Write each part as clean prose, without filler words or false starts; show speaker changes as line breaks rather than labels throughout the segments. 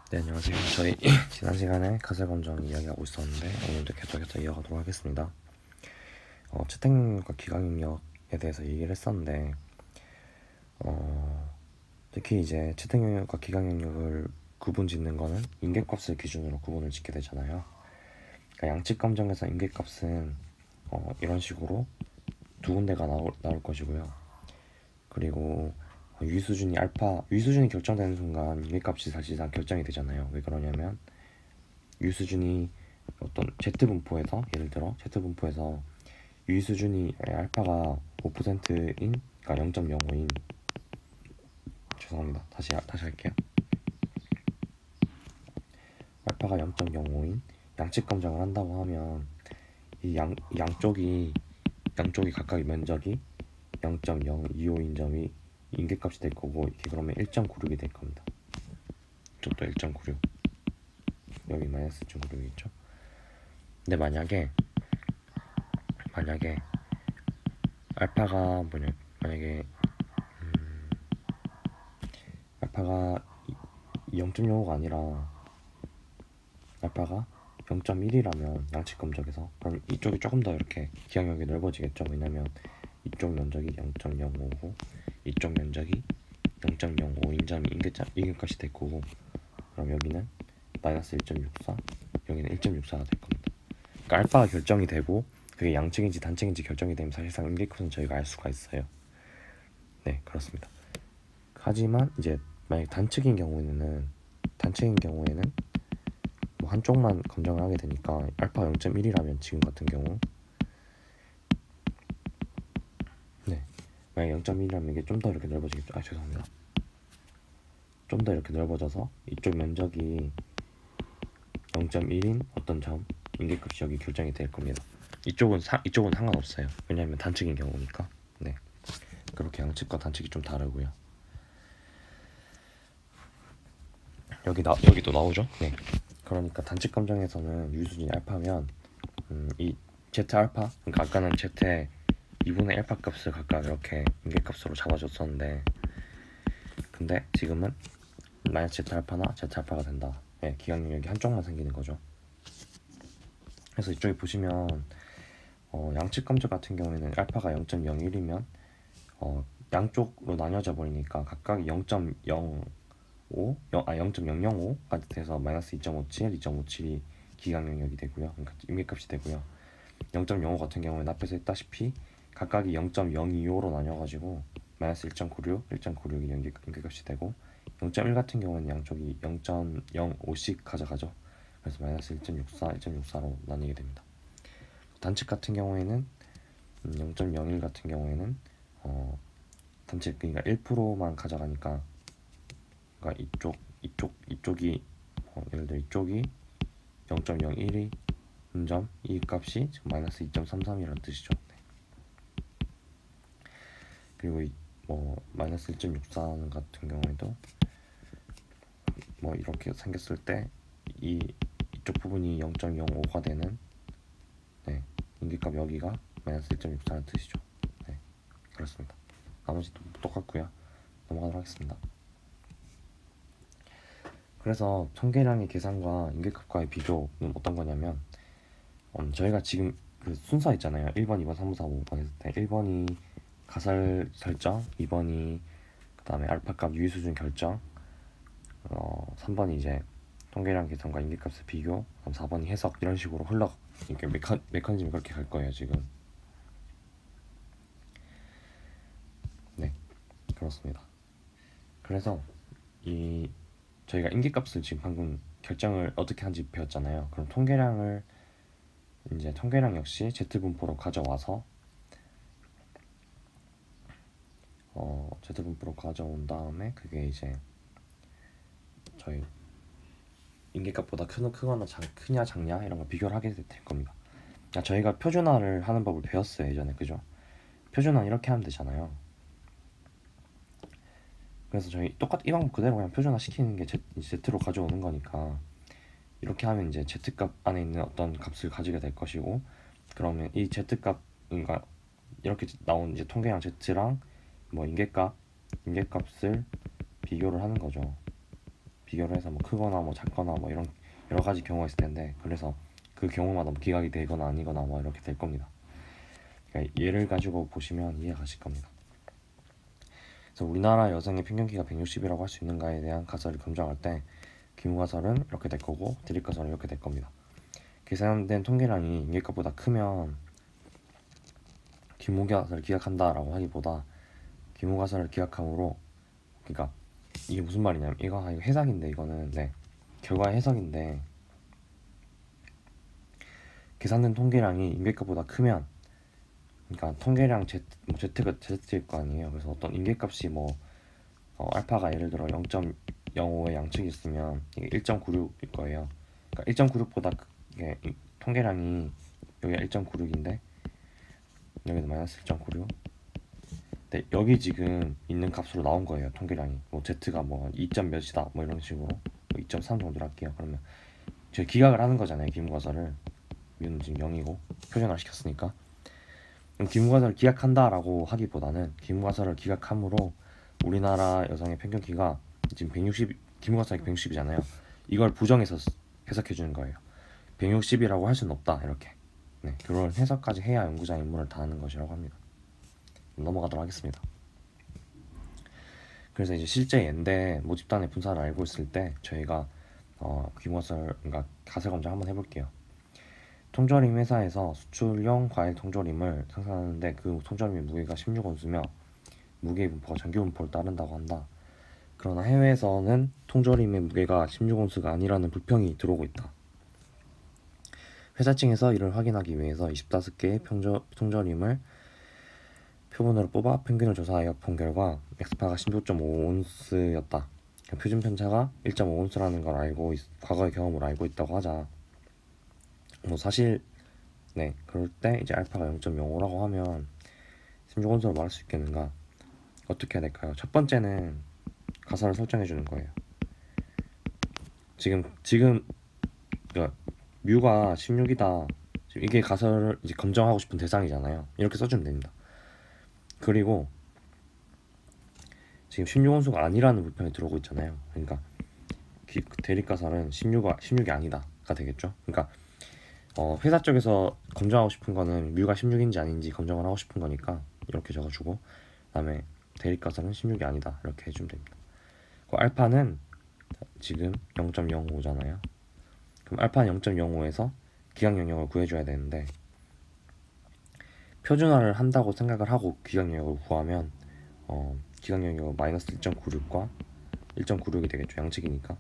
네, 안녕하세요. 저희 지난 시간에 가설 검정 이야기하고 있었는데 오늘도 계속해서 이어가도록 하겠습니다. 채택 능력과 기강 능력에 대해서 얘기를 했었는데 특히 이제 채택 능력과 기강 능력을 구분 짓는 거는 인계값을 기준으로 구분을 짓게 되잖아요. 그러니까 양측 검정에서 인계값은 이런 식으로 두 군데가 나올 것이고요. 그리고 유수준이 결정되는 순간 인계값이 사실상 결정이 되잖아요. 왜 그러냐면 유수준이 어떤 Z분포에서 예를 들어 Z분포에서 유수준이 알파가 5%인 그러니까 0.05인 죄송합니다. 다시 할게요. 알파가 0.05인 양측 검정을 한다고 하면 이 양쪽이 각각의 면적이 0.025인 점이 인계값이 될 거고 이게 그러면 1.96이 될 겁니다. 이쪽도 1.96 여기 마이너스 1.96이겠죠. 근데 만약에 알파가 만약에 알파가 0.05가 아니라 알파가 0.1이라면 양측 검적에서 그럼 이쪽이 조금 더 이렇게 기항력이 넓어지겠죠. 왜냐면 이쪽 면적이 0.05고 이쪽 면적이 0.05인 점이 인계값이 될 거고 그럼 여기는 마이너스 1.64 여기는 1.64가 될 겁니다. 그러니까 알파가 결정이 되고 그게 양측인지 단측인지 결정이 되면 사실상 인계값은 저희가 알 수가 있어요. 네, 그렇습니다. 하지만 이제 만약 단측인 경우에는 뭐 한쪽만 검정을 하게 되니까 알파가 0.1이라면 지금 같은 경우 네, 만약 0.1이라면 이게 좀 더 이렇게 넓어지겠죠. 죄송합니다. 좀 더 이렇게 넓어져서 이쪽 면적이 0.1인 어떤 점 인계값이 여기 결정이 될 겁니다. 이쪽은 상관없어요. 왜냐하면 단측인 경우니까. 네, 그렇게 양측과 단측이 좀 다르고요. 여기도 나오죠. 네, 그러니까 단측 검정에서는 유수준이 알파면 이 Z 알파 그러니까 아까는 Z의 2분의 알파 값을 각각 이렇게 인계값으로 잡아줬었는데 근데 지금은 마이너스 Z 알파나 Z 알파가 된다. 네, 기강 능력이 한쪽만 생기는 거죠. 그래서 이쪽에 보시면 양측 검적 같은 경우에는 알파가 0.01이면 양쪽으로 나뉘어져 버리니까 각각 0.005까지 돼서 마이너스 2.57, 2.57이 기강 능력이 되고요. 그러니까 인계값이 되고요. 0.05 같은 경우는 앞에서 했다시피 각각이 0.025로 나뉘어가지고 마이너스 1.96, 1.96이 인계값이 되고 0.1 같은 경우는 양쪽이 0.05씩 가져가죠. 그래서 마이너스 1.64, 1.64로 나뉘게 됩니다. 단측 같은 경우에는 0.01 같은 경우에는 단측 그러니까 1%만 가져가니까 그러니까 이쪽이 예를 들어 이쪽이 0.01이 점 이 값이 지금 마이너스 2.33이라는 뜻이죠. 네. 그리고 마이너스 1.64 같은 경우에도 이렇게 생겼을 때 이쪽 부분이 0.05가 되는 네, 인계값 여기가 마이너스 1.64라는 뜻이죠. 네, 그렇습니다. 나머지도 똑같고요. 넘어가도록 하겠습니다. 그래서 통계량의 계산과 인계값과의 비교는 어떤 거냐면 저희가 지금 그 순서 있잖아요. 1번, 2번, 3번, 4번, 5번 했을 때 1번이 가설 설정, 2번이 그 다음에 알파값 유의수준 결정 3번이 이제 통계량 계산과 인계값의 비교, 그럼 4번이 해석 이런 식으로 이렇게 메커니즘이 그렇게 갈 거예요 지금. 네, 그렇습니다. 그래서 저희가 인계값을 지금 방금 결정을 어떻게 하는지 배웠잖아요. 그럼 통계량 역시 Z분포로 가져와서 Z분포로 가져온 다음에 그게 이제 저희 인계값보다 크냐 작냐 이런 거 비교를 하게 될 겁니다. 그러니까 저희가 표준화를 하는 법을 배웠어요 예전에. 그죠? 표준화 이렇게 하면 되잖아요. 그래서 저희 이 방법 그대로 그냥 표준화 시키는 게 Z로 가져오는 거니까 이렇게 하면 이제 Z값 안에 있는 어떤 값을 가지게 될 것이고 그러면 이 Z값 그러니까 이렇게 나온 이제 통계량 Z랑 인계값을 비교를 하는 거죠. 비교를 해서 뭐 크거나 뭐 작거나 뭐 이런 여러 가지 경우가 있을 텐데, 그래서 그 경우마다 뭐 기각이 되거나 아니거나 뭐 이렇게 될 겁니다. 그러니까 얘를 가지고 보시면 이해 가실 겁니다. 그래서 우리나라 여성의 평균 키가 160이라고 할 수 있는가에 대한 가설을 검증할 때 기무가설은 이렇게 될 거고 대립가설은 이렇게 될 겁니다. 계산된 통계량이 인계값보다 크면 기무가설을 기각한다라고 하기보다 기무가설을 기각함으로, 그러니까 이게 무슨 말이냐면 이거 해석인데, 이거는 결과의 해석인데, 계산된 통계량이 인계값보다 크면, 그러니까 통계량 Z가 Z일 거 아니에요. 그래서 어떤 인계값이 알파가 예를 들어 0.05의 양측이 있으면 이게 1.96일 거예요. 그러니까 1.96보다 통계량이 여기가 1.96인데 여기도 마이너스 1.96. 네, 여기 지금 있는 값으로 나온 거예요. 통계량이 Z가 2점 몇이다 이런 식으로 2.3 정도로 할게요. 그러면 저희 기각을 하는 거잖아요. 기무가설을. U는 지금 0이고 표준화 시켰으니까. 그럼 기무가설을 기각한다라고 하기보다는 기무가설을 기각함으로 우리나라 여성의 평균 키가 지금 160, 기무가설이 160이잖아요. 이걸 부정해서 해석해 주는 거예요. 160이라고 할 수는 없다, 이렇게. 그런 해석까지 해야 연구자 임무를 다하는 것이라고 합니다. 넘어가도록 하겠습니다. 그래서 이제 실제 얘인데 모집단의 분사를 알고 있을 때 저희가 기무가설, 그러니까 가설 검증 한번 해볼게요. 통조림 회사에서 수출용 과일 통조림을 생산하는데 그 통조림의 무게가 16온스며 무게의 분포가 전기 분포를 따른다고 한다. 그러나 해외에서는 통조림의 무게가 16온스가 아니라는 불평이 들어오고 있다. 회사 측에서 이를 확인하기 위해서 25개의 통조림을 표본으로 뽑아 평균을 조사하여 본 결과 엑스파가 16.5온스였다. 표준 편차가 1.5온스라는 걸 과거의 경험으로 알고 있다고 하자. 사실 그럴 때 이제 알파가 0.05라고 하면 16온스로 말할 수 있겠는가? 어떻게 해야 될까요? 첫 번째는 가설을 설정해 주는 거예요. 지금 그러니까 뮤가 16이다. 지금 이게 가설을 이제 검증하고 싶은 대상이잖아요. 이렇게 써주면 됩니다. 그리고 지금 16온수가 아니라는 불평이 들어오고 있잖아요. 그러니까 대립가설은 16이 아니다가 되겠죠. 그러니까 회사 쪽에서 검증하고 싶은 거는 뮤가 16인지 아닌지 검증을 하고 싶은 거니까 이렇게 적어주고, 그다음에 대립가설은 16이 아니다 이렇게 해주면 됩니다. 그 알파는 지금 0.05잖아요. 그럼 알파는 0.05에서 기각 영역을 구해줘야 되는데, 표준화를 한다고 생각을 하고 기각 영역을 구하면 기각 영역은 마이너스 1.96과 1.96이 되겠죠. 양측이니까.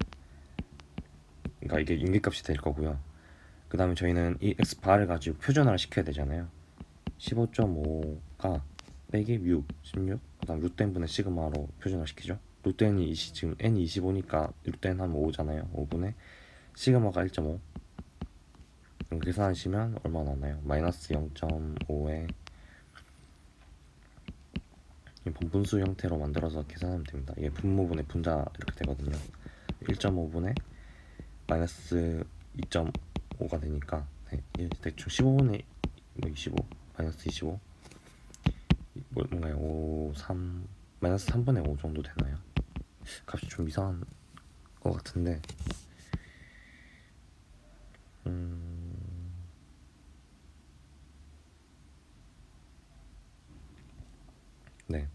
그러니까 이게 인계값이 될 거고요. 그 다음에 저희는 이 x바를 가지고 표준화를 시켜야 되잖아요. 15.5가 빼기 뮤 16, 그 다음 루트 n분의 시그마로 표준화 시키죠. 루트 n이 지금 n이 25니까 루트 n 하면 5잖아요. 5분의 시그마가 1.5. 그럼 계산하시면 얼마 나나요? 마이너스 0.5에 본분수 형태로 만들어서 계산하면 됩니다. 이게 분모분의 분자 이렇게 되거든요. 1.5분의 마이너스 2.5가 되니까 대충 15분의 25 마이너스 25 뭔가요? 5, 3 마이너스 3분의 5 정도 되나요? 값이 좀 이상한 것 같은데 네,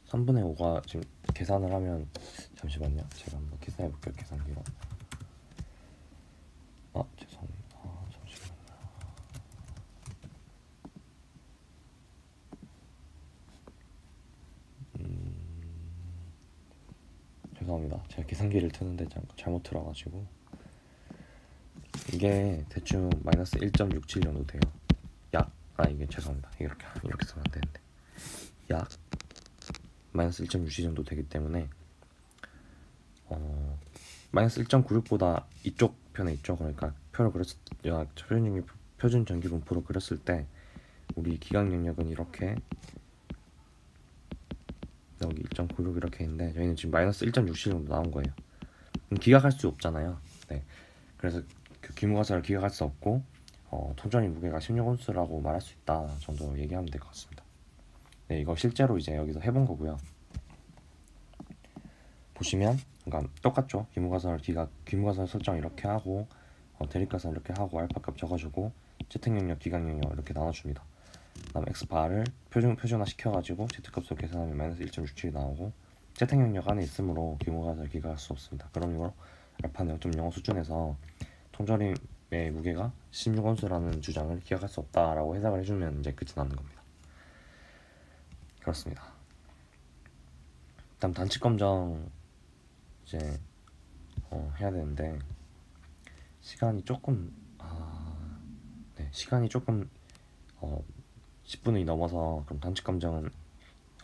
3분의 5가 지금 계산을 하면, 잠시만요. 제가 한번 계산해 볼게요. 계산기로. 죄송합니다. 잠시만요. 죄송합니다. 제가 계산기를 트는데 잘못 틀어가지고 이게 대충 마이너스 1.67 정도 돼요. 이게 죄송합니다. 이렇게 쓰면 안 되는데 약 마이너스 1.67 정도 되기 때문에 마이너스 1.96보다 이쪽 편에 있죠. 그러니까 표준 전기 분포로 그렸을 때 우리 기각 영역은 이렇게 여기 1.96 이렇게 있는데 저희는 지금 마이너스 1.67 정도 나온 거예요. 기각할 수 없잖아요. 그래서 그 기무가설을 기각할 수 없고 통전이 무게가 16온스라고 말할 수 있다 정도 얘기하면 될 것 같습니다. 이거 실제로 이제 여기서 해본 거고요. 보시면 그러니까 똑같죠. 기무가설 설정 이렇게 하고 대립가설 이렇게 하고 알파값 적어주고 채택 영역, 기각 영역 이렇게 나눠줍니다. 그다음 x바를 표준화 시켜가지고 z값으로 계산하면 마이너스 1.67이 나오고 채택 영역 안에 있으므로 기무가설 기각할 수 없습니다. 그럼 이걸 알파는 0.05 수준에서 통조림의 무게가 16온수라는 주장을 기각할 수 없다라고 해석을 해주면 이제 끝이 나는 겁니다. 그렇습니다. 다음 단칙 검정 이제 해야 되는데 시간이 조금 시간이 조금 10분이 넘어서 그럼 단칙 검정은